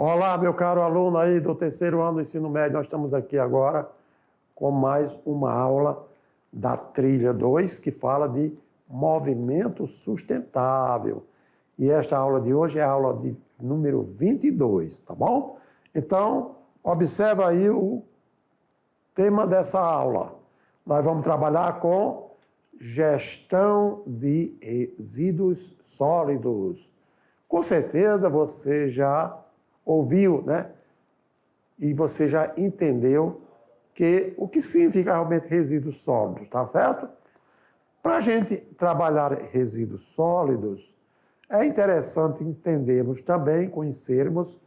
Olá, meu caro aluno aí do terceiro ano do ensino médio, nós estamos aqui agora com mais uma aula da trilha 2, que fala de movimento sustentável. E esta aula de hoje é a aula de número 22, tá bom? Então, observa aí o tema dessa aula. Nós vamos trabalhar com gestão de resíduos sólidos. Com certeza você já ouviu, né? E você já entendeu o que significa realmente resíduos sólidos, tá certo? Para a gente trabalhar resíduos sólidos, é interessante entendermos também, conhecermos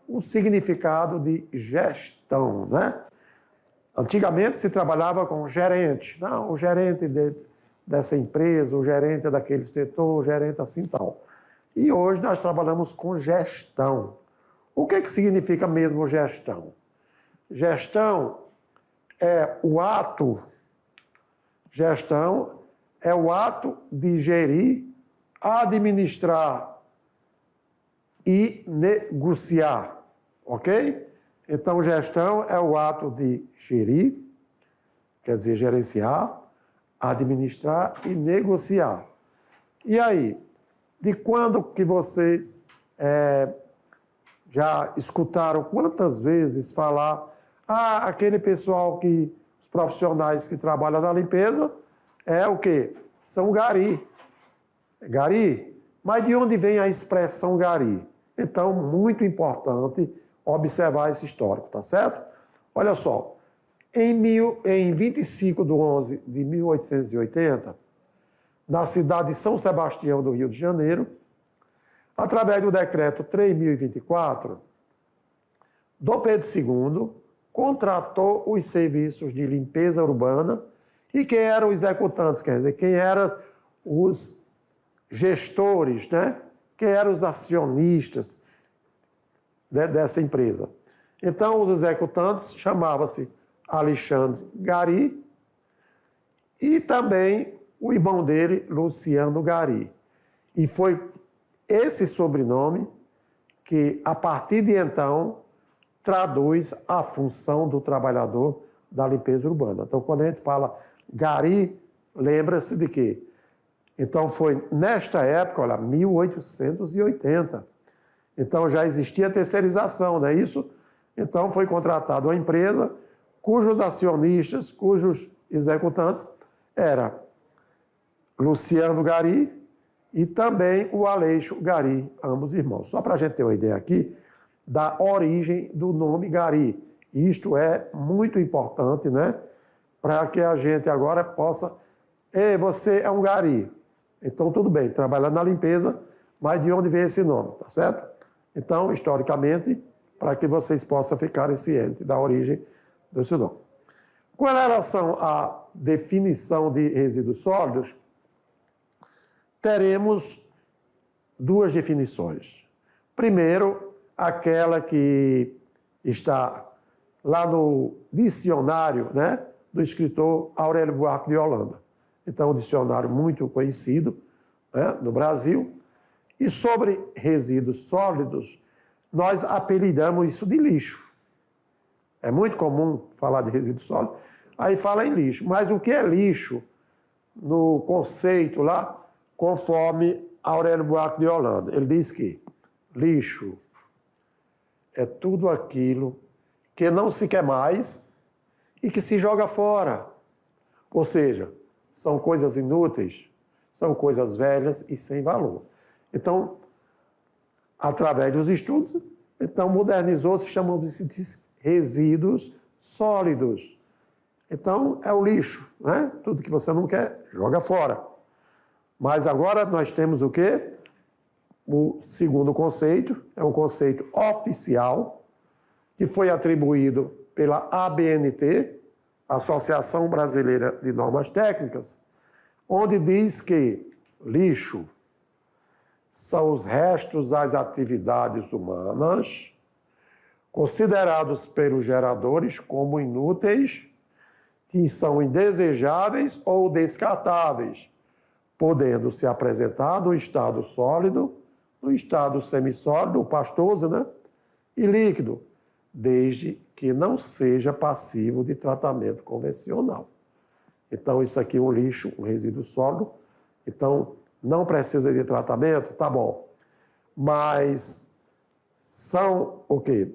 o significado de gestão, né? Antigamente se trabalhava com gerente, não, o gerente dessa empresa, o gerente daquele setor, o gerente assim tal. E hoje nós trabalhamos com gestão. O que significa mesmo gestão? Gestão é o ato de gerir, administrar e negociar, ok? Então, gestão é o ato de gerir, quer dizer, gerenciar, administrar e negociar. E aí, de quando que vocês já escutaram quantas vezes falar, aquele pessoal os profissionais que trabalham na limpeza é o quê? São gari. Gari? Mas de onde vem a expressão gari? Então, muito importante observar esse histórico, tá certo? Olha só, em 25/11 de 1880, na cidade de São Sebastião do Rio de Janeiro, através do decreto 3.024, Dom Pedro II contratou os serviços de limpeza urbana e quem eram os executantes, quer dizer, quem eram os gestores, né? Quem eram os acionistas dessa empresa. Então, os executantes chamavam-se Alexandre Gari e também o irmão dele, Luciano Gari. E foi esse sobrenome que, a partir de então, traduz a função do trabalhador da limpeza urbana. Então, quando a gente fala Gari, lembra-se de quê? Então, foi nesta época, olha, 1880. Então, já existia terceirização, não é isso? Então, foi contratada uma empresa cujos acionistas, cujos executantes era Luciano Gari e também o Aleixo Gari, ambos irmãos. Só para a gente ter uma ideia aqui da origem do nome Gari. Isto é muito importante, né? Para que a gente agora possa... você é um Gari. Então, tudo bem, trabalhando na limpeza, mas de onde vem esse nome, tá certo? Então, historicamente, para que vocês possam ficar cientes da origem desse nome. Com relação à definição de resíduos sólidos, teremos duas definições. Primeiro, aquela que está lá no dicionário, né, do escritor Aurélio Buarque de Holanda. Então, um dicionário muito conhecido, né, no Brasil. E sobre resíduos sólidos, nós apelidamos isso de lixo. É muito comum falar de resíduo sólido, aí fala em lixo. Mas o que é lixo, no conceito lá, conforme Aurélio Buarque de Holanda? Ele diz que lixo é tudo aquilo que não se quer mais e que se joga fora. Ou seja, são coisas inúteis, são coisas velhas e sem valor. Então, através dos estudos, então modernizou-se, chamamos de resíduos sólidos. Então, é o lixo, né? Tudo que você não quer, joga fora. Mas agora nós temos o quê? O segundo conceito, é um conceito oficial, que foi atribuído pela ABNT, Associação Brasileira de Normas Técnicas, onde diz que lixo são os restos das atividades humanas considerados pelos geradores como inúteis, que são indesejáveis ou descartáveis, podendo se apresentar no estado sólido, no estado semissólido, pastoso, né? e líquido, desde que não seja passivo de tratamento convencional. Então, isso aqui é um lixo, um resíduo sólido. Então, não precisa de tratamento? Tá bom. Mas são o quê?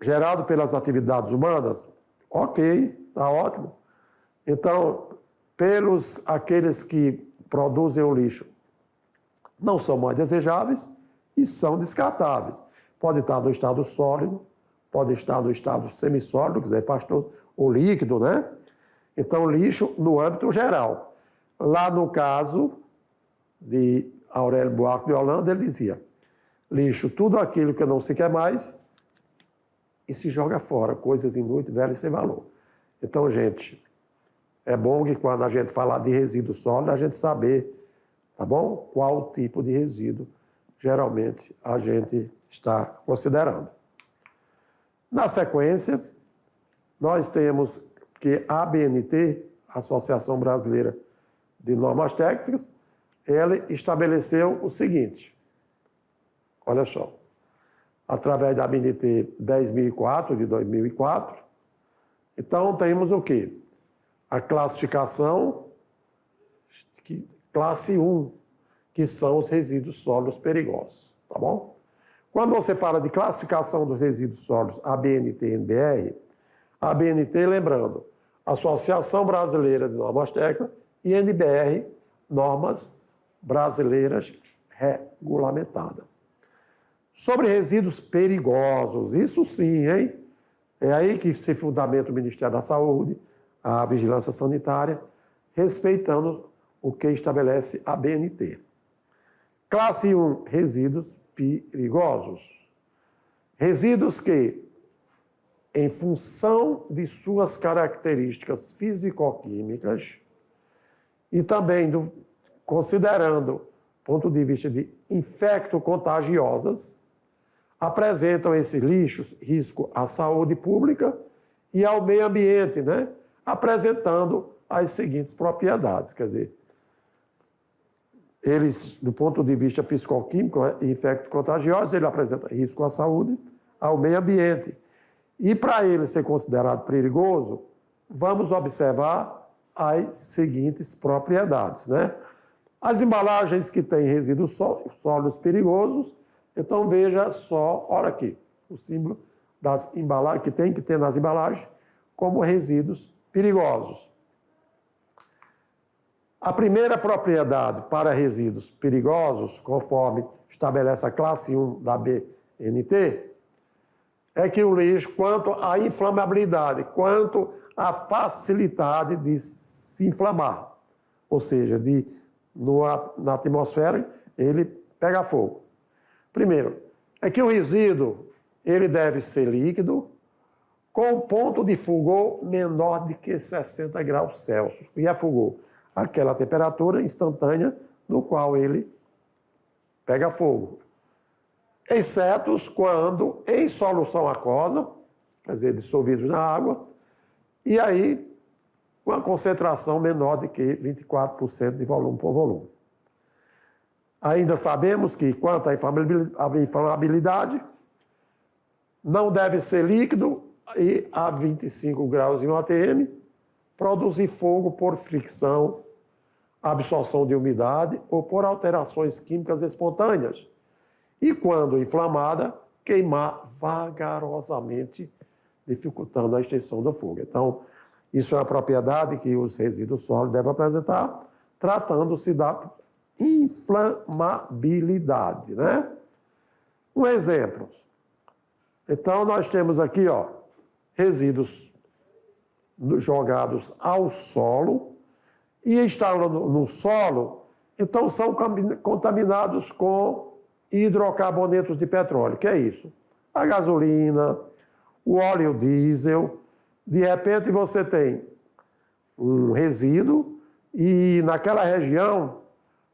Gerado pelas atividades humanas? Ok, tá ótimo. Então, pelos aqueles que produzem o lixo, não são mais desejáveis e são descartáveis. Pode estar no estado sólido, pode estar no estado semissólido, quiser pastoso, ou líquido, né? Então, lixo no âmbito geral. Lá no caso de Aurélio Buarque de Holanda, ele dizia: lixo, tudo aquilo que não se quer mais e se joga fora, coisas inúteis, velhas e sem valor. Então, gente, é bom que quando a gente falar de resíduo sólido, a gente saber, tá bom? Qual tipo de resíduo geralmente a gente está considerando. Na sequência, nós temos que a ABNT, Associação Brasileira de Normas Técnicas, ela estabeleceu o seguinte, olha só, através da ABNT 10.004, de 2004, então temos o quê? A classificação classe 1, que são os resíduos sólidos perigosos, tá bom? Quando você fala de classificação dos resíduos sólidos ABNT e NBR, a ABNT, lembrando, Associação Brasileira de Normas Técnicas, e NBR, Normas Brasileiras Regulamentadas. Sobre resíduos perigosos, isso sim, hein? É aí que se fundamenta o Ministério da Saúde, a Vigilância Sanitária, respeitando o que estabelece a ABNT. Classe 1, resíduos perigosos. Resíduos que, em função de suas características físico-químicas e também considerando ponto de vista de infecto-contagiosas, apresentam esses lixos risco à saúde pública e ao meio ambiente, né? Apresentando as seguintes propriedades, quer dizer, eles, do ponto de vista físico-químico e infecto-contagiosos, ele apresenta risco à saúde, ao meio ambiente. E para ele ser considerado perigoso, vamos observar as seguintes propriedades, né? As embalagens que têm resíduos sólidos perigosos, então veja só, olha aqui, o símbolo das embalagens, que tem que ter nas embalagens, como resíduos perigosos. A primeira propriedade para resíduos perigosos, conforme estabelece a classe 1 da ABNT, é que o lixo, quanto à inflamabilidade, quanto à facilidade de se inflamar, ou seja, na atmosfera ele pega fogo. Primeiro, é que o resíduo ele deve ser líquido, com ponto de fulgor menor de que 60 graus Celsius. E a fulgor? Aquela temperatura instantânea no qual ele pega fogo. Exceto quando em solução aquosa, quer dizer, dissolvidos na água, e aí uma concentração menor de que 24% de volume por volume. Ainda sabemos que, quanto à inflamabilidade, não deve ser líquido e a 25 graus em 1 atm, produzir fogo por fricção, absorção de umidade ou por alterações químicas espontâneas. E, quando inflamada, queimar vagarosamente, dificultando a extensão do fogo. Então, isso é uma propriedade que os resíduos sólidos devem apresentar, tratando-se da inflamabilidade, né? Um exemplo. Então, nós temos aqui, ó, resíduos jogados ao solo e estando no solo, então são contaminados com hidrocarbonetos de petróleo. Que é isso? A gasolina, o óleo diesel. De repente você tem um resíduo e naquela região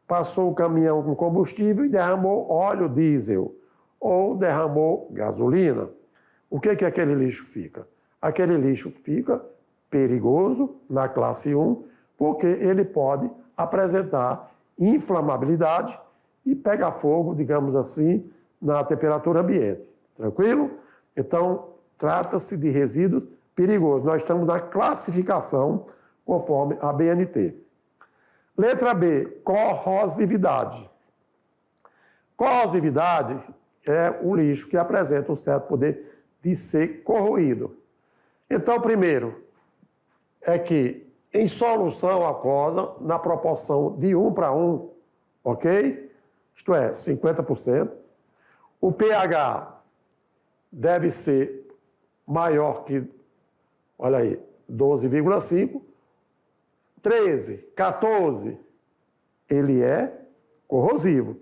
passou o caminhão com combustível e derramou óleo diesel ou derramou gasolina. O que aquele lixo fica? Aquele lixo fica perigoso na classe 1, porque ele pode apresentar inflamabilidade e pegar fogo, digamos assim, na temperatura ambiente. Tranquilo? Então, trata-se de resíduos perigosos. Nós estamos na classificação conforme a BNT. Letra B, corrosividade. Corrosividade é um lixo que apresenta um certo poder de ser corroído. Então, primeiro, é que em solução aquosa, na proporção de 1 para 1, ok? Isto é, 50%. O pH deve ser maior que, olha aí, 12,5. 13, 14, ele é corrosivo.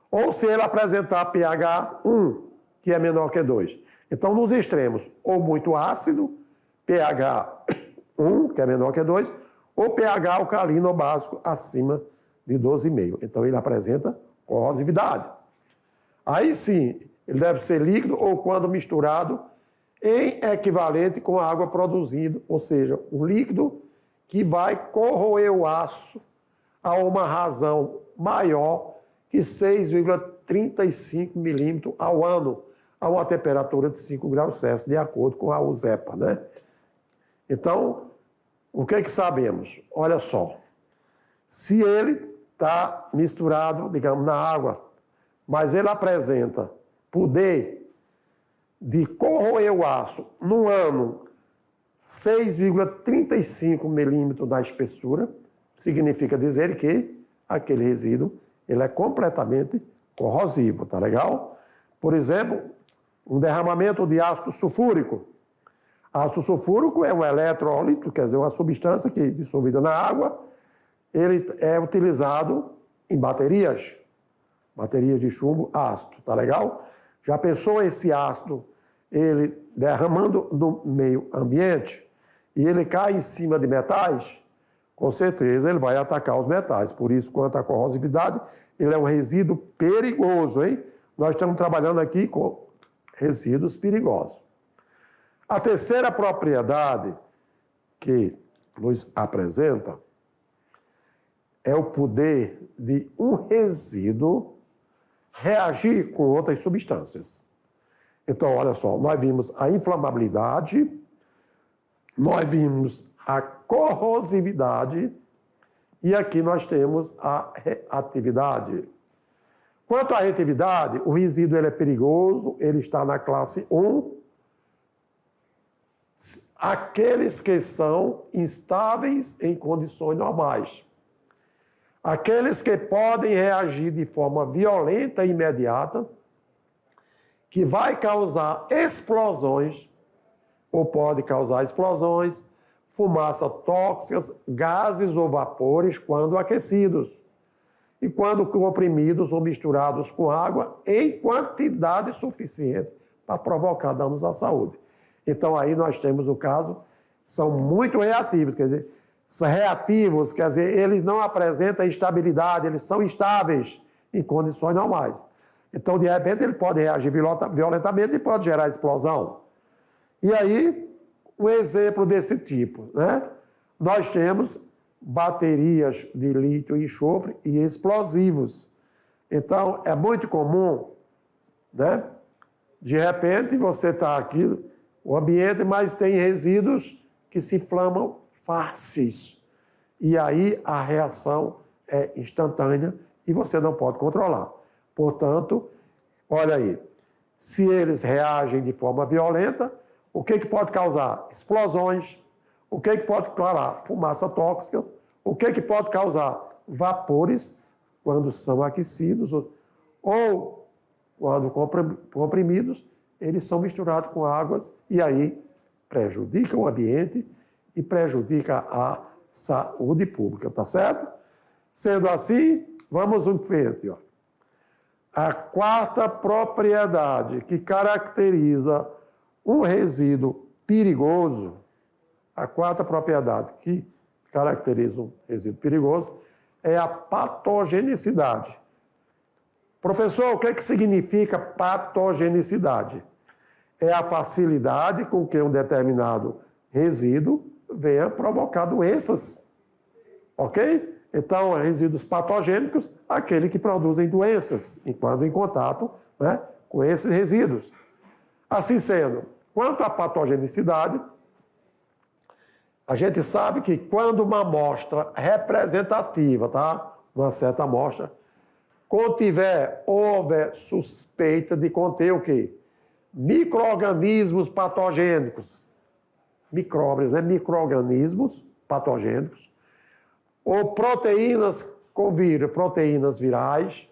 Ou se ele apresentar pH 1, que é menor que 2. Então, nos extremos, ou muito ácido, pH 1, que é menor que 2, ou pH alcalino ou básico acima de 12,5. Então, ele apresenta corrosividade. Aí sim, ele deve ser líquido ou quando misturado em equivalente com a água produzida, ou seja, um líquido que vai corroer o aço a uma razão maior que 6,35 milímetros ao ano, a uma temperatura de 5 graus Celsius, de acordo com a USEPA, né? Então, o que é que sabemos? Olha só, se ele está misturado, digamos, na água, mas ele apresenta poder de corroer o aço no ano 6,35 milímetros da espessura, significa dizer que aquele resíduo ele é completamente corrosivo, tá legal? Por exemplo, um derramamento de ácido sulfúrico. Ácido sulfúrico é um eletrólito, quer dizer, uma substância que, dissolvida na água, ele é utilizado em baterias de chumbo ácido, tá legal? Já pensou esse ácido, ele derramando no meio ambiente e ele cai em cima de metais? Com certeza ele vai atacar os metais. Por isso, quanto à corrosividade, ele é um resíduo perigoso, hein? Nós estamos trabalhando aqui com resíduos perigosos. A terceira propriedade que nos apresenta é o poder de um resíduo reagir com outras substâncias. Então, olha só, nós vimos a inflamabilidade, nós vimos a corrosividade e aqui nós temos a reatividade. Quanto à reatividade, o resíduo ele é perigoso, ele está na classe 1. Aqueles que são instáveis em condições normais. Aqueles que podem reagir de forma violenta e imediata, que vai causar explosões, ou pode causar explosões, fumaças tóxicas, gases ou vapores quando aquecidos, e quando comprimidos ou misturados com água em quantidade suficiente para provocar danos à saúde. Então, aí nós temos o caso, são muito reativos, quer dizer, reativos, quer dizer, eles não apresentam estabilidade, eles são instáveis em condições normais. Então, de repente, ele pode reagir violentamente e pode gerar explosão. E aí, um exemplo desse tipo, né? Nós temos baterias de lítio e enxofre e explosivos. Então, é muito comum, né? De repente, você está aqui no ambiente, mas tem resíduos que se inflamam fáceis. E aí, a reação é instantânea e você não pode controlar. Portanto, olha aí, se eles reagem de forma violenta, o que pode causar? Explosões. O que pode causar? Fumaças tóxicas. O que pode causar? Vapores, quando são aquecidos ou quando comprimidos, eles são misturados com águas e aí prejudicam o ambiente e prejudica a saúde pública, tá certo? Sendo assim, vamos em frente, ó. A quarta propriedade que caracteriza um resíduo perigoso, a quarta propriedade que caracteriza um resíduo perigoso é a patogenicidade. Professor, o que é que significa patogenicidade? É a facilidade com que um determinado resíduo venha provocar doenças, ok? Então, resíduos patogênicos, aqueles que produzem doenças, quando em contato, né, com esses resíduos. Assim sendo, quanto à patogenicidade, a gente sabe que quando uma amostra representativa, tá? Uma certa amostra, houver suspeita de conter o quê? Micro-organismos patogênicos. Micróbios, né? Micro-organismos patogênicos. Ou proteínas com vírus, proteínas virais,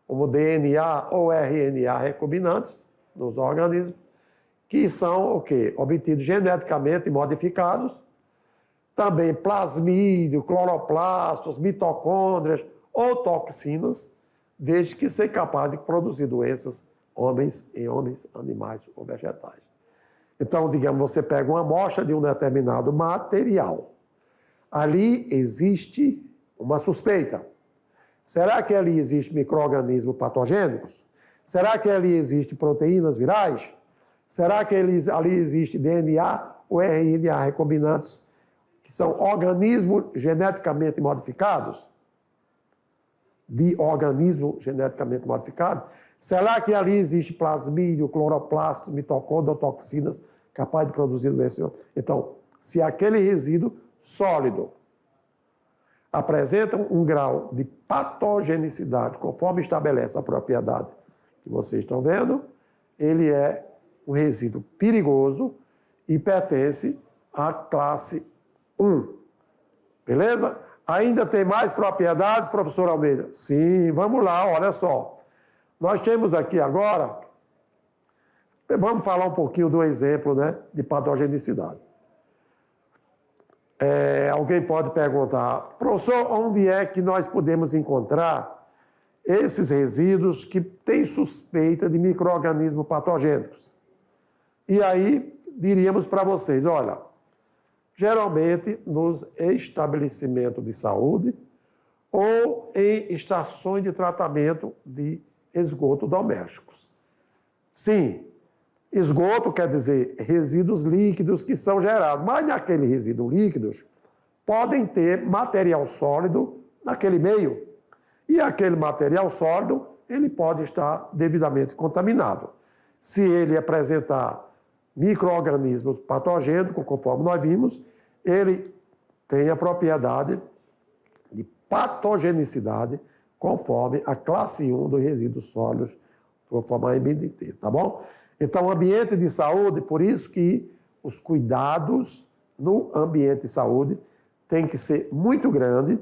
como DNA ou RNA recombinantes nos organismos, que são o quê? Obtidos geneticamente modificados. Também plasmídio, cloroplastos, mitocôndrias ou toxinas, desde que seja capaz de produzir doenças em homens, animais ou vegetais. Então, digamos, você pega uma amostra de um determinado material. Ali existe uma suspeita. Será que ali existe micro-organismos patogênicos? Será que ali existe proteínas virais? Será que ali existe DNA ou RNA recombinantes, que são organismos geneticamente modificados? De organismo geneticamente modificado? Será que ali existe plasmídio, cloroplasto, mitocôndria, toxinas capazes de produzir doenças? Então, se aquele resíduo sólido apresenta um grau de patogenicidade, conforme estabelece a propriedade que vocês estão vendo, ele é um resíduo perigoso e pertence à classe 1. Beleza? Ainda tem mais propriedades, professor Almeida? Sim, vamos lá, olha só. Nós temos aqui agora, vamos falar um pouquinho do exemplo, né, de patogenicidade. Alguém pode perguntar, professor, onde é que nós podemos encontrar esses resíduos que têm suspeita de micro-organismos patogênicos? E aí, diríamos para vocês, olha, geralmente nos estabelecimentos de saúde ou em estações de tratamento de esgoto domésticos. Sim, esgoto quer dizer resíduos líquidos que são gerados, mas naquele resíduo líquidos podem ter material sólido naquele meio. E aquele material sólido, ele pode estar devidamente contaminado. Se ele apresentar micro-organismos patogênicos, conforme nós vimos, ele tem a propriedade de patogenicidade, conforme a classe 1 dos resíduos sólidos, conforme a MDT, tá bom? Então, ambiente de saúde, por isso que os cuidados no ambiente de saúde têm que ser muito grandes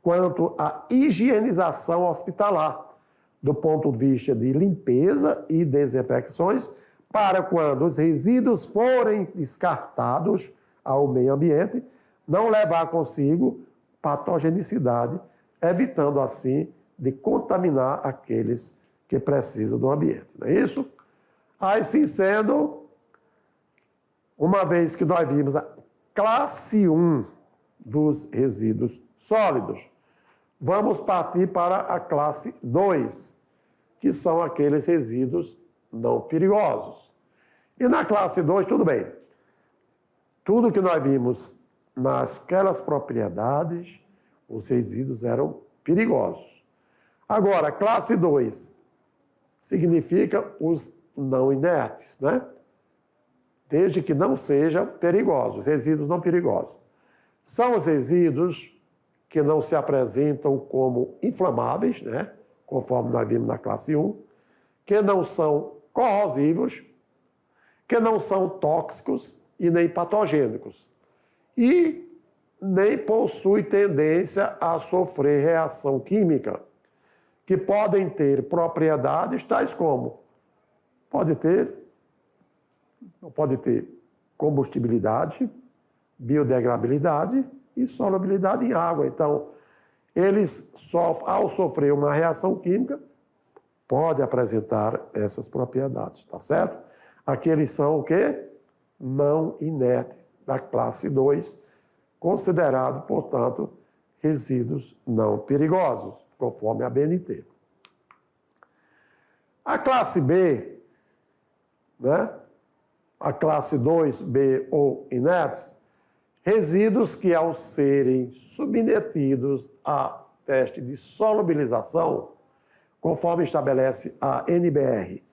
quanto à higienização hospitalar, do ponto de vista de limpeza e desinfecções, para quando os resíduos forem descartados ao meio ambiente, não levar consigo patogenicidade, evitando assim de contaminar aqueles que precisam do ambiente. Não é isso? Assim sendo, uma vez que nós vimos a classe 1 dos resíduos sólidos, vamos partir para a classe 2, que são aqueles resíduos não perigosos. E na classe 2, tudo bem. Tudo que nós vimos nasquelas propriedades, os resíduos eram perigosos. Agora, classe 2 significa os não inertes, né? Desde que não sejam perigosos, resíduos não perigosos. São os resíduos que não se apresentam como inflamáveis, né? Conforme nós vimos na classe 1, que não são corrosivos, que não são tóxicos e nem patogênicos. E nem possuem tendência a sofrer reação química, que podem ter propriedades tais como pode ter combustibilidade, biodegradabilidade e solubilidade em água. Então, eles, ao sofrer uma reação química, pode apresentar essas propriedades, tá certo? Aqui eles são o quê? Não inertes, da classe 2, considerado, portanto, resíduos não perigosos, conforme a BNT. A classe B, né? A classe 2B ou inertes, resíduos que, ao serem submetidos a teste de solubilização, conforme estabelece a NBR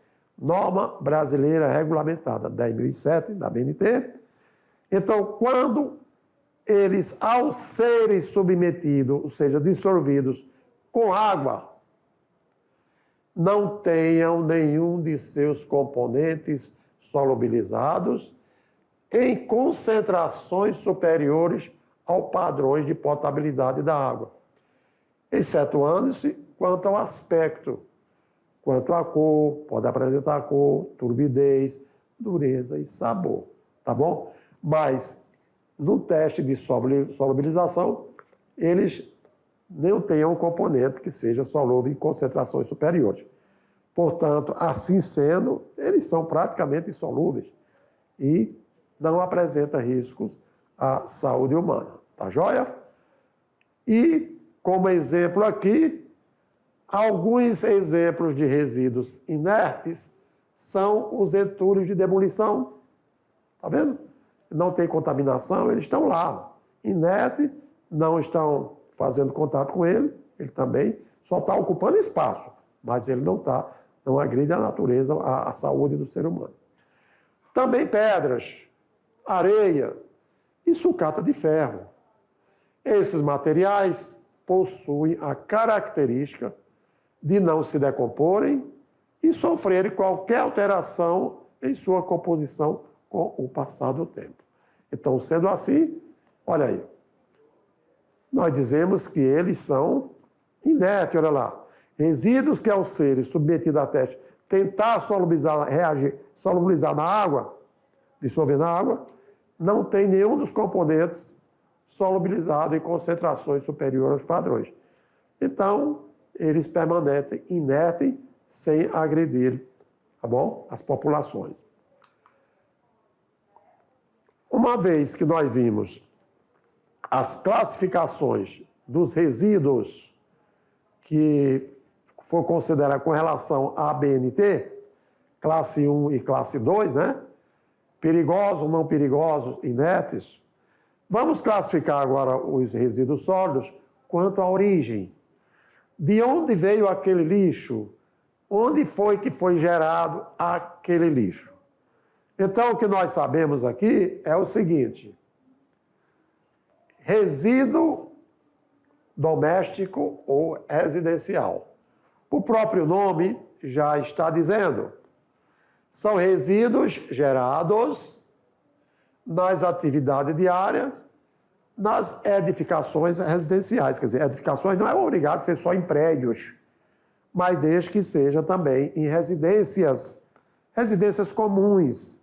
norma brasileira regulamentada 10.007 da BNT. Então, quando eles, ao serem submetidos, ou seja, dissolvidos com água, não tenham nenhum de seus componentes solubilizados em concentrações superiores ao padrões de potabilidade da água, excetuando-se quanto ao aspecto, quanto à cor, pode apresentar cor, turbidez, dureza e sabor, tá bom? Mas no teste de solubilização, eles não tenham um componente que seja solúvel em concentrações superiores. Portanto, assim sendo, eles são praticamente insolúveis e não apresentam riscos à saúde humana. Tá joia? E, como exemplo aqui, alguns exemplos de resíduos inertes são os entulhos de demolição. Tá vendo? Não tem contaminação, eles estão lá, inerte, não estão fazendo contato com ele também só está ocupando espaço, mas ele não agride a natureza, a saúde do ser humano. Também pedras, areia e sucata de ferro. Esses materiais possuem a característica de não se decomporem e sofrerem qualquer alteração em sua composição com o passar do tempo. Então, sendo assim, olha aí, nós dizemos que eles são inertes, olha lá. Resíduos que, ao serem submetidos a teste, tentar solubilizar na água, dissolver na água, não tem nenhum dos componentes solubilizado em concentrações superiores aos padrões. Então, eles permanecem inertes sem agredir, tá bom? As populações. Uma vez que nós vimos as classificações dos resíduos que for considerar com relação à BNT, classe 1 e classe 2, né? Perigosos, não perigosos, inertes. Vamos classificar agora os resíduos sólidos quanto à origem. De onde veio aquele lixo? Onde foi que foi gerado aquele lixo? Então, o que nós sabemos aqui é o seguinte: resíduo doméstico ou residencial. O próprio nome já está dizendo. São resíduos gerados nas atividades diárias, nas edificações residenciais. Quer dizer, edificações não é obrigado a ser só em prédios, mas desde que seja também em residências comuns.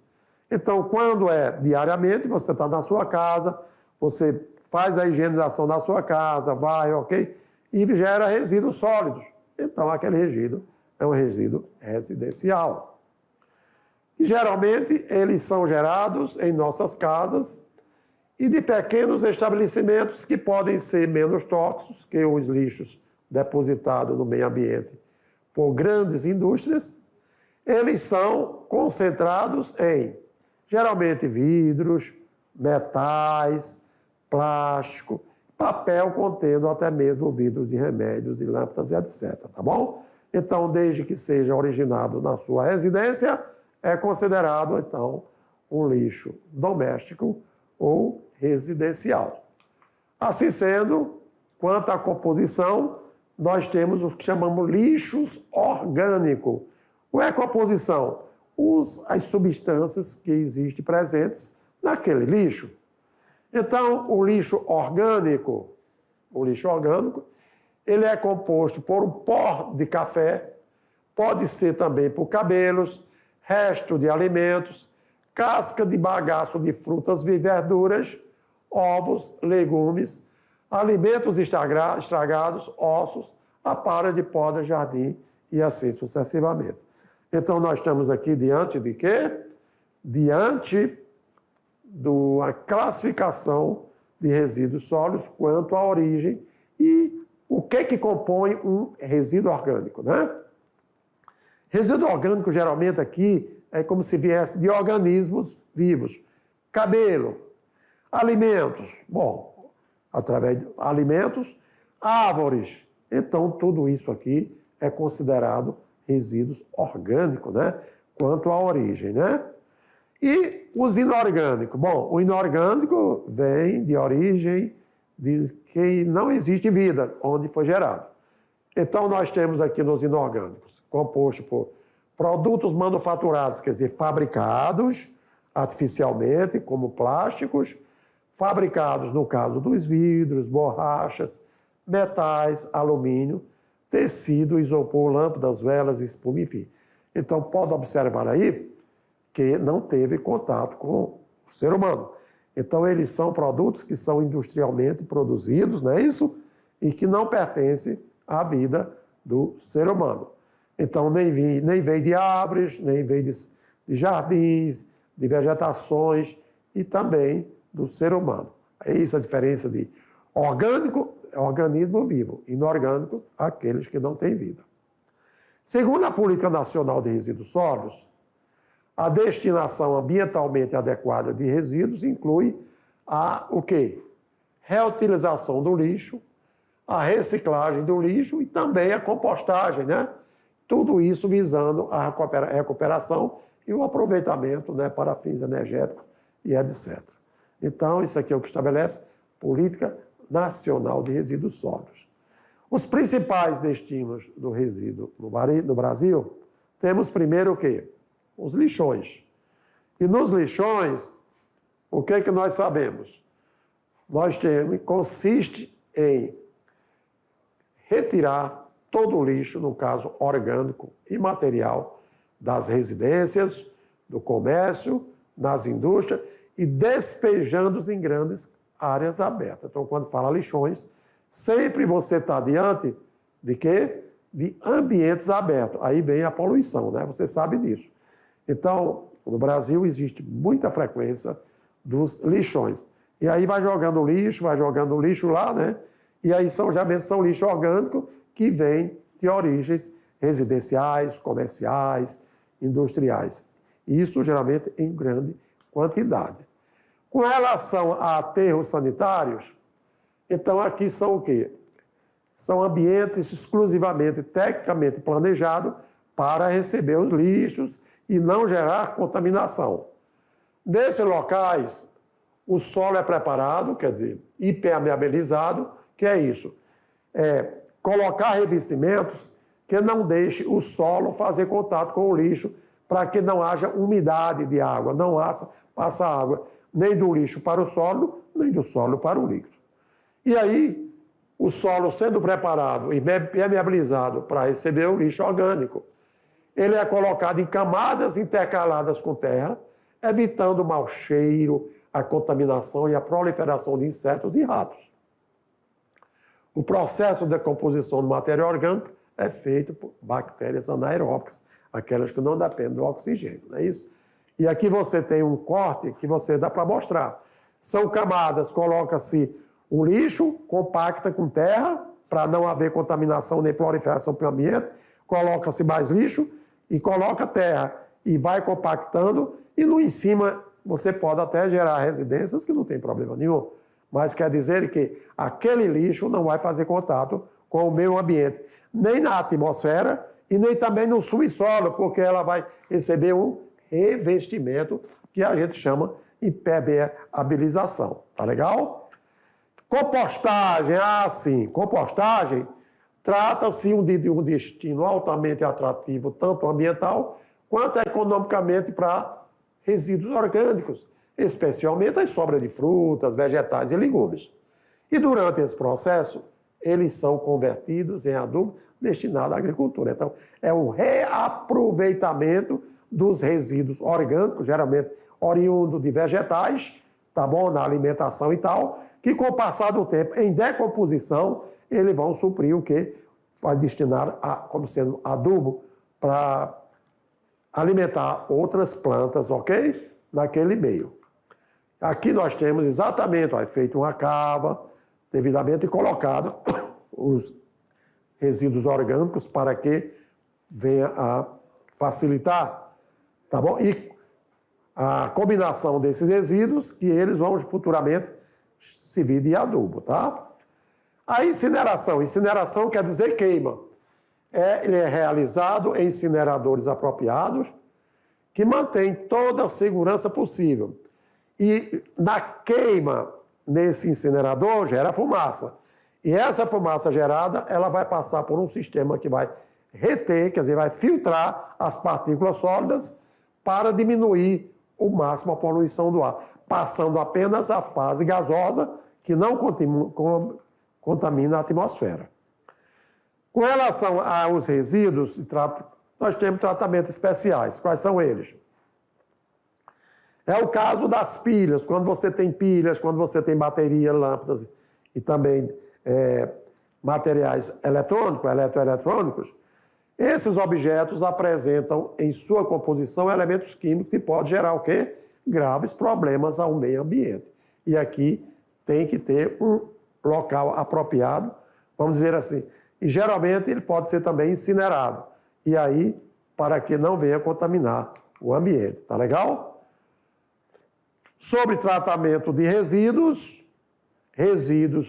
Então, quando é diariamente, você está na sua casa, você faz a higienização da sua casa, vai, ok? E gera resíduos sólidos. Então, aquele resíduo é um resíduo residencial. E, geralmente, eles são gerados em nossas casas e de pequenos estabelecimentos que podem ser menos tóxicos que os lixos depositados no meio ambiente por grandes indústrias. Eles são concentrados em, geralmente, vidros, metais, plástico, papel contendo até mesmo vidros de remédios e lâmpadas e etc. Tá bom? Então, desde que seja originado na sua residência, é considerado, então, um lixo doméstico ou residencial. Assim sendo, quanto à composição, nós temos os que chamamos lixos orgânicos. O que é composição? As substâncias que existem presentes naquele lixo. Então, o lixo orgânico, ele é composto por um pó de café, pode ser também por cabelos, resto de alimentos, casca de bagaço de frutas e verduras, ovos, legumes, alimentos estragados, ossos, aparelho de poda, jardim e assim sucessivamente. Então, nós estamos aqui diante de quê? Diante da classificação de resíduos sólidos quanto à origem e o que compõe um resíduo orgânico, né? Resíduo orgânico, geralmente, aqui, é como se viesse de organismos vivos. Cabelo, alimentos, bom, através de alimentos, árvores. Então, tudo isso aqui é considerado resíduos orgânicos, né? quanto à origem, né? E os inorgânicos? Bom, o inorgânico vem de origem de que não existe vida, onde foi gerado. Então, nós temos aqui nos inorgânicos, composto por produtos manufaturados, quer dizer, fabricados artificialmente, como plásticos, fabricados, no caso dos vidros, borrachas, metais, alumínio, tecido, isopor, lâmpadas, velas, espuma, enfim. Então, pode observar aí que não teve contato com o ser humano. Então, eles são produtos que são industrialmente produzidos, não é isso? E que não pertencem à vida do ser humano. Então, nem vem de árvores, nem vem de jardins, de vegetações e também do ser humano. É isso a diferença de orgânico, organismo vivo, inorgânico, aqueles que não têm vida. Segundo a Política Nacional de Resíduos Sólidos, a destinação ambientalmente adequada de resíduos inclui o quê? Reutilização do lixo, a reciclagem do lixo e também a compostagem, né? Tudo isso visando a recuperação e o aproveitamento, né, para fins energéticos e etc. Então, isso aqui é o que estabelece Política Nacional de Resíduos Sólidos. Os principais destinos do resíduo no Brasil, temos primeiro o quê? Os lixões. E nos lixões, o que é que nós sabemos? Consiste em retirar todo o lixo, no caso orgânico e material, das residências, do comércio, nas indústrias e despejando-os em grandes áreas abertas. Então, quando fala lixões, sempre você está diante de quê? De ambientes abertos. Aí vem a poluição, né? Você sabe disso. Então, no Brasil existe muita frequência dos lixões. E aí vai jogando lixo lá, né? E aí geralmente são lixo orgânico que vem de origens residenciais, comerciais, industriais. Isso geralmente em grande quantidade. Com relação a aterros sanitários, então aqui são o quê? São ambientes exclusivamente, tecnicamente planejados para receber os lixos e não gerar contaminação. Nesses locais, o solo é preparado, quer dizer, impermeabilizado, que é isso? Colocar revestimentos que não deixe o solo fazer contato com o lixo para que não haja umidade de água, não passa água nem do lixo para o solo, nem do solo para o líquido. E aí, o solo sendo preparado e permeabilizado para receber o lixo orgânico, ele é colocado em camadas intercaladas com terra, evitando o mau cheiro, a contaminação e a proliferação de insetos e ratos. O processo de decomposição do material orgânico é feito por bactérias anaeróbicas, aquelas que não dependem do oxigênio, não é isso? E aqui você tem um corte que você dá para mostrar. São camadas, coloca-se um lixo, compacta com terra, para não haver contaminação nem proliferação para o ambiente, coloca-se mais lixo e coloca terra e vai compactando e no em cima você pode até gerar residências que não tem problema nenhum, mas quer dizer que aquele lixo não vai fazer contato com o meio ambiente, nem na atmosfera e nem também no subsolo, porque ela vai receber um revestimento que a gente chama impermeabilização. Tá legal? Compostagem, sim. Compostagem trata-se de um destino altamente atrativo, tanto ambiental quanto economicamente para resíduos orgânicos, especialmente as sobras de frutas, vegetais e legumes. E durante esse processo, eles são convertidos em adubo destinado à agricultura. Então, é o reaproveitamento dos resíduos orgânicos, geralmente oriundo de vegetais, tá bom, na alimentação e tal, que com o passar do tempo, em decomposição, eles vão suprir o que vai destinar como sendo adubo para alimentar outras plantas, ok? Naquele meio. Aqui nós temos exatamente, feito uma cava, devidamente colocado os resíduos orgânicos para que venha a facilitar, tá bom? E a combinação desses resíduos que eles vão futuramente servir de adubo, tá? A incineração. Incineração quer dizer queima. Ele é realizado em incineradores apropriados que mantém toda a segurança possível. E na queima nesse incinerador gera fumaça. E essa fumaça gerada, ela vai passar por um sistema que vai reter, quer dizer, vai filtrar as partículas sólidas para diminuir o máximo a poluição do ar, passando apenas a fase gasosa, que não contamina a atmosfera. Com relação aos resíduos, nós temos tratamentos especiais. Quais são eles? É o caso das pilhas. Quando você tem pilhas, quando você tem bateria, lâmpadas e também materiais eletrônicos, eletroeletrônicos, esses objetos apresentam em sua composição elementos químicos que podem gerar o quê? Graves problemas ao meio ambiente. E aqui tem que ter um local apropriado, vamos dizer assim. E geralmente ele pode ser também incinerado. E aí, para que não venha contaminar o ambiente. Tá legal? Sobre tratamento de resíduos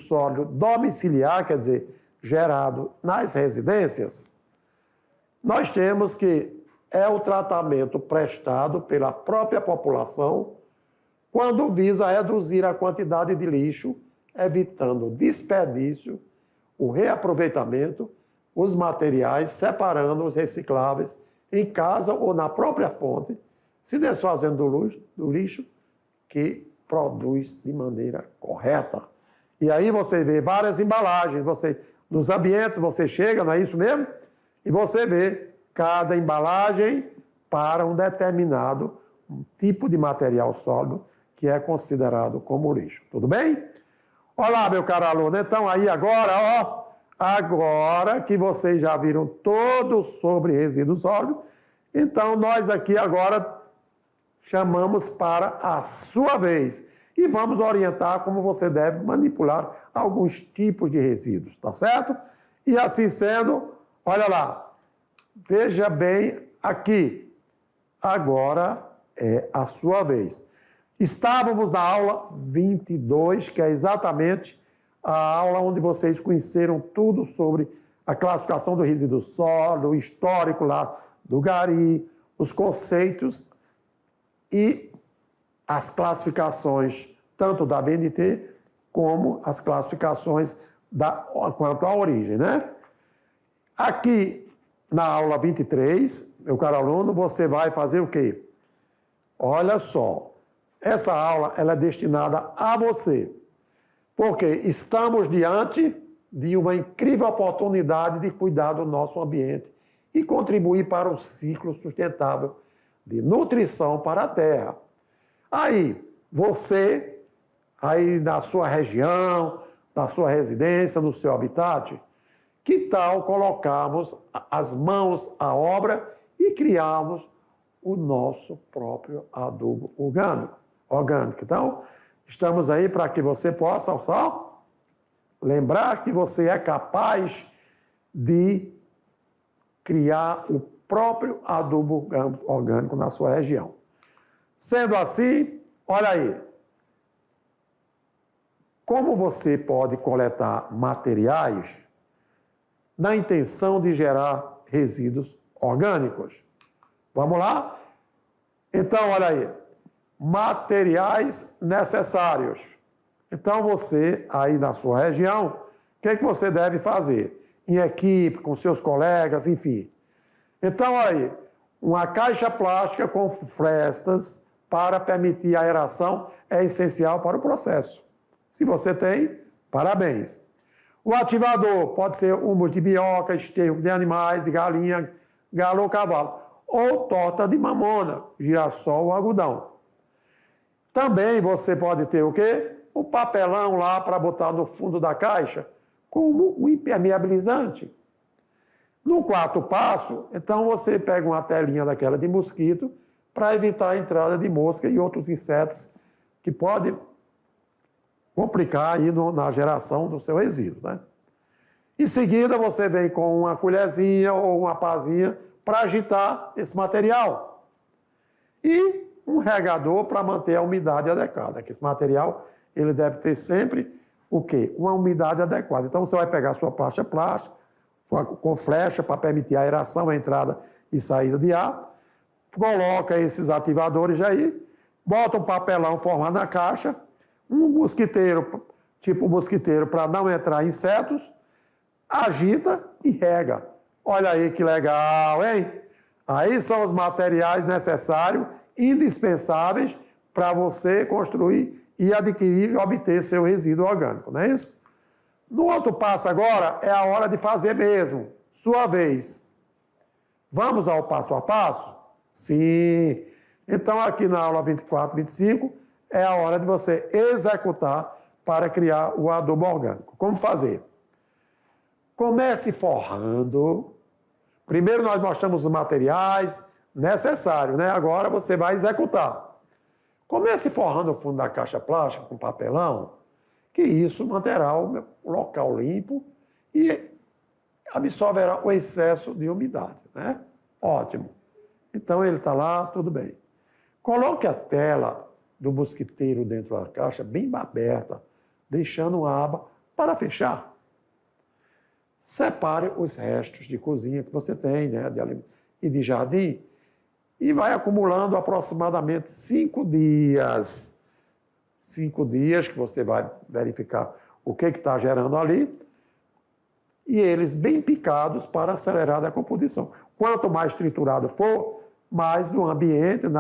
sólidos domiciliar, quer dizer, gerado nas residências, nós temos que é o tratamento prestado pela própria população quando visa reduzir a quantidade de lixo, evitando o desperdício, o reaproveitamento, os materiais, separando os recicláveis em casa ou na própria fonte, se desfazendo do lixo que produz de maneira correta. E aí você vê várias embalagens, nos ambientes você chega, não é isso mesmo? E você vê cada embalagem para um determinado tipo de material sólido que é considerado como lixo. Tudo bem? Olá, meu caro aluno. Então, aí agora que vocês já viram todo sobre resíduos sólidos, então nós aqui agora chamamos para a sua vez e vamos orientar como você deve manipular alguns tipos de resíduos, tá certo? E assim sendo, olha lá, veja bem aqui, agora é a sua vez. Estávamos na aula 22, que é exatamente a aula onde vocês conheceram tudo sobre a classificação do resíduo sólido, o histórico lá do Gari, os conceitos e as classificações, tanto da BNT como as classificações quanto à origem, né? Aqui, na aula 23, meu caro aluno, você vai fazer o quê? Olha só, essa aula ela é destinada a você, porque estamos diante de uma incrível oportunidade de cuidar do nosso ambiente e contribuir para um ciclo sustentável de nutrição para a Terra. Aí, você, aí na sua região, na sua residência, no seu habitat, que tal colocarmos as mãos à obra e criarmos o nosso próprio adubo orgânico? Então, estamos aí para que você possa só lembrar que você é capaz de criar o próprio adubo orgânico na sua região. Sendo assim, olha aí, como você pode coletar materiais na intenção de gerar resíduos orgânicos? Vamos lá? Então, olha aí, materiais necessários. Então, você, aí na sua região, o que é que você deve fazer? Em equipe, com seus colegas, enfim. Então, olha aí, uma caixa plástica com frestas para permitir a aeração é essencial para o processo. Se você tem, parabéns. O ativador pode ser humus de minhoca, esterco de animais, de galinha, galo ou cavalo, ou torta de mamona, girassol ou algodão. Também você pode ter o quê? O papelão lá para botar no fundo da caixa, como um impermeabilizante. No quarto passo, então você pega uma telinha daquela de mosquito para evitar a entrada de mosca e outros insetos que podem complicar aí na geração do seu resíduo, né? Em seguida, você vem com uma colherzinha ou uma pazinha para agitar esse material. E um regador para manter a umidade adequada, que esse material ele deve ter sempre o quê? Uma umidade adequada. Então, você vai pegar a sua plástica com flecha para permitir a aeração, a entrada e saída de ar, coloca esses ativadores aí, bota um papelão formado na caixa, um mosquiteiro, tipo mosquiteiro, para não entrar insetos, agita e rega. Olha aí que legal, hein? Aí são os materiais necessários, indispensáveis, para você construir e adquirir e obter seu resíduo orgânico, não é isso? No outro passo agora, é a hora de fazer mesmo, sua vez. Vamos ao passo a passo? Sim. Então, aqui na aula 24, 25, é a hora de você executar para criar o adubo orgânico. Como fazer? Comece forrando. Primeiro nós mostramos os materiais necessários, né? Agora você vai executar. Comece forrando o fundo da caixa plástica com papelão, que isso manterá o local limpo e absorverá o excesso de umidade, né? Ótimo. Então ele está lá, tudo bem. Coloque a tela do mosquiteiro dentro da caixa bem aberta, deixando a aba para fechar. Separe os restos de cozinha que você tem, né, e de jardim, e vai acumulando aproximadamente 5 dias. 5 dias que você vai verificar o que está gerando ali, e eles bem picados para acelerar a decomposição. Quanto mais triturado for, mais no ambiente, no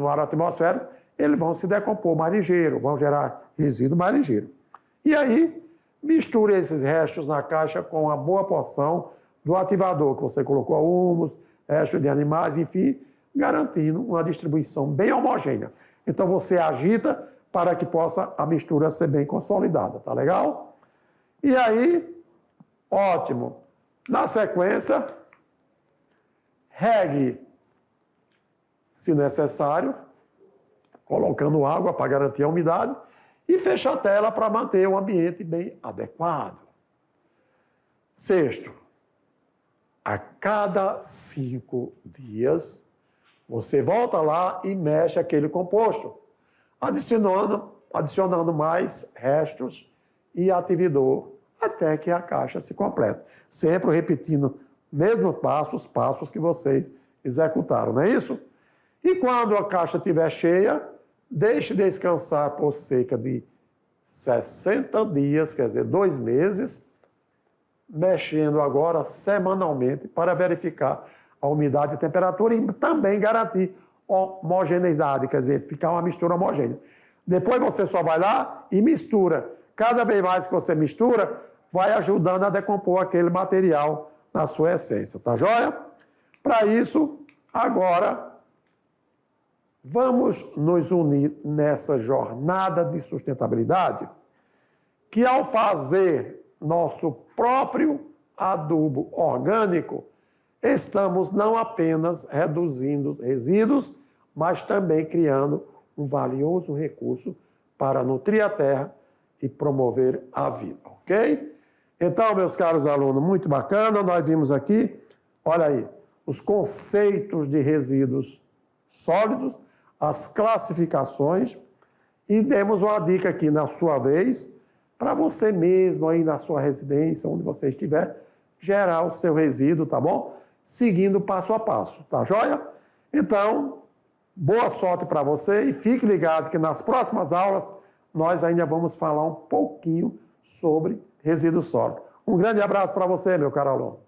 ar atmosférico, eles vão se decompor mais ligeiro, vão gerar resíduo mais ligeiro. E aí, misture esses restos na caixa com uma boa porção do ativador que você colocou, humus, restos de animais, enfim, garantindo uma distribuição bem homogênea. Então você agita para que possa a mistura ser bem consolidada, tá legal? E aí, ótimo. Na sequência, regue, se necessário, colocando água para garantir a umidade, e fecha a tela para manter o ambiente bem adequado. Sexto, a cada 5 dias, você volta lá e mexe aquele composto, adicionando mais restos e atividor, até que a caixa se complete. Sempre repetindo mesmo os passos que vocês executaram, não é isso? E quando a caixa estiver cheia, deixe descansar por cerca de 60 dias, quer dizer, 2 meses, mexendo agora semanalmente para verificar a umidade e temperatura e também garantir homogeneidade, quer dizer, ficar uma mistura homogênea. Depois você só vai lá e mistura. Cada vez mais que você mistura, vai ajudando a decompor aquele material na sua essência, tá joia? Para isso, agora, vamos nos unir nessa jornada de sustentabilidade, que ao fazer nosso próprio adubo orgânico, estamos não apenas reduzindo resíduos, mas também criando um valioso recurso para nutrir a terra e promover a vida, ok? Então, meus caros alunos, muito bacana, nós vimos aqui, olha aí, os conceitos de resíduos sólidos, as classificações, e demos uma dica aqui na sua vez, para você mesmo aí na sua residência, onde você estiver, gerar o seu resíduo, tá bom? Seguindo passo a passo, tá joia? Então, boa sorte para você e fique ligado que nas próximas aulas nós ainda vamos falar um pouquinho sobre resíduo sólido. Um grande abraço para você, meu caro aluno.